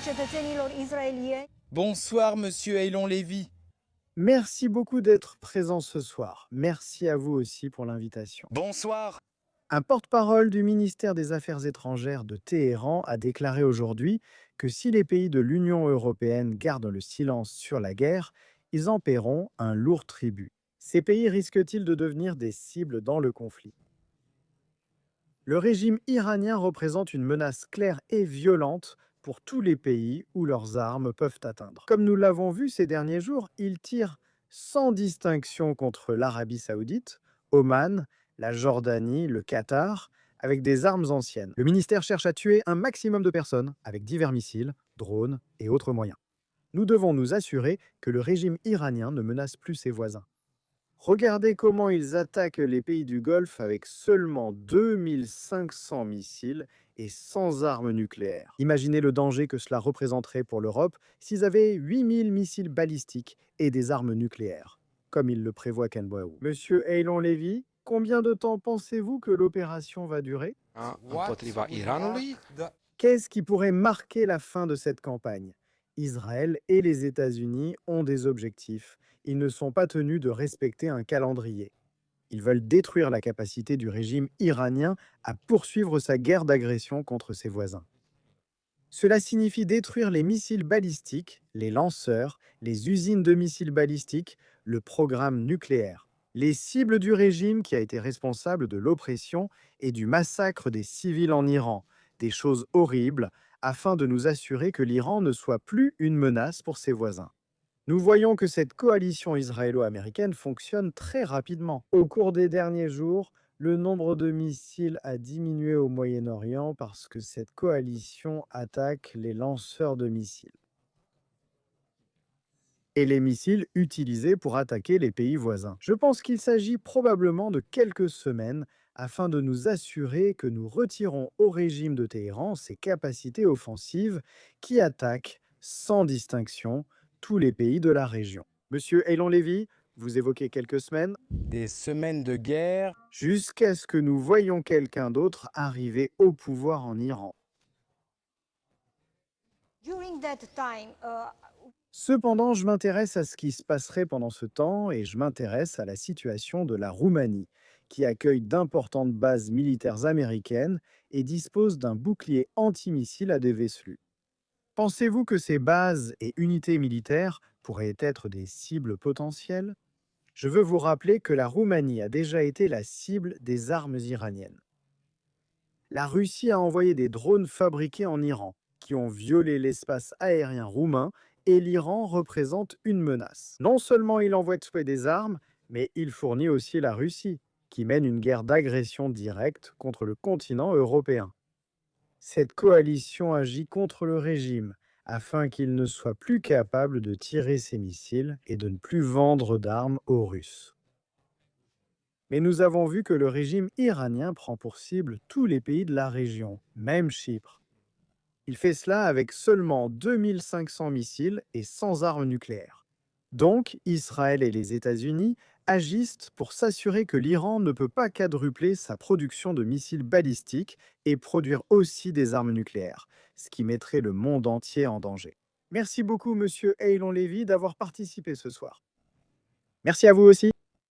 cetățenilor israelieni. Bonsoir, monsieur Eylon Lévy. Merci beaucoup d'être présent ce soir. Merci à vous aussi pour l'invitation. Bonsoir. Un porte-parole du ministère des Affaires étrangères de Téhéran a déclaré aujourd'hui que si les pays de l'Union européenne gardent le silence sur la guerre, ils en paieront un lourd tribut. Ces pays risquent-ils de devenir des cibles dans le conflit? Le régime iranien représente une menace claire et violente pour tous les pays où leurs armes peuvent atteindre. Comme nous l'avons vu ces derniers jours, il tire sans distinction contre l'Arabie saoudite, Oman, la Jordanie, le Qatar, avec des armes anciennes. Le ministère cherche à tuer un maximum de personnes avec divers missiles, drones et autres moyens. Nous devons nous assurer que le régime iranien ne menace plus ses voisins. Regardez comment ils attaquent les pays du Golfe avec seulement 2500 missiles et sans armes nucléaires. Imaginez le danger que cela représenterait pour l'Europe s'ils avaient 8000 missiles balistiques et des armes nucléaires, comme il le prévoit Ken Boaou. Monsieur Eylon Lévy, combien de temps pensez-vous que l'opération va durer? împotriva Iranului. Qu'est-ce qui pourrait marquer la fin de cette campagne? Israël et les États-Unis ont des objectifs. Ils ne sont pas tenus de respecter un calendrier. Ils veulent détruire la capacité du régime iranien à poursuivre sa guerre d'agression contre ses voisins. Cela signifie détruire les missiles balistiques, les lanceurs, les usines de missiles balistiques, le programme nucléaire. Les cibles du régime qui a été responsable de l'oppression et du massacre des civils en Iran, des choses horribles, afin de nous assurer que l'Iran ne soit plus une menace pour ses voisins. Nous voyons que cette coalition israélo-américaine fonctionne très rapidement. Au cours des derniers jours, le nombre de missiles a diminué au Moyen-Orient parce que cette coalition attaque les lanceurs de missiles et les missiles utilisés pour attaquer les pays voisins. Je pense qu'il s'agit probablement de quelques semaines afin de nous assurer que nous retirons au régime de Téhéran ses capacités offensives qui attaquent sans distinction tous les pays de la région. Monsieur Eylon Lévy, vous évoquez quelques semaines. Des semaines de guerre. Jusqu'à ce que nous voyions quelqu'un d'autre arriver au pouvoir en Iran. During that time, Cependant, je m'intéresse à ce qui se passerait pendant ce temps et je m'intéresse à la situation de la Roumanie, qui accueille d'importantes bases militaires américaines et dispose d'un bouclier antimissile à dévesselus. Pensez-vous que ces bases et unités militaires pourraient être des cibles potentielles? Je veux vous rappeler que la Roumanie a déjà été la cible des armes iraniennes. La Russie a envoyé des drones fabriqués en Iran, qui ont violé l'espace aérien roumain, et l'Iran représente une menace. Non seulement il envoie des armes, mais il fournit aussi la Russie, qui mène une guerre d'agression directe contre le continent européen. Cette coalition agit contre le régime, afin qu'il ne soit plus capable de tirer ses missiles et de ne plus vendre d'armes aux Russes. Mais nous avons vu que le régime iranien prend pour cible tous les pays de la région, même Chypre. Il fait cela avec seulement 2500 missiles et sans armes nucléaires. Donc, Israël et les États-Unis agissent pour s'assurer que l'Iran ne peut pas quadrupler sa production de missiles balistiques et produire aussi des armes nucléaires, ce qui mettrait le monde entier en danger. Merci beaucoup, monsieur Eylon Lévy, d'avoir participé ce soir. Merci à vous aussi.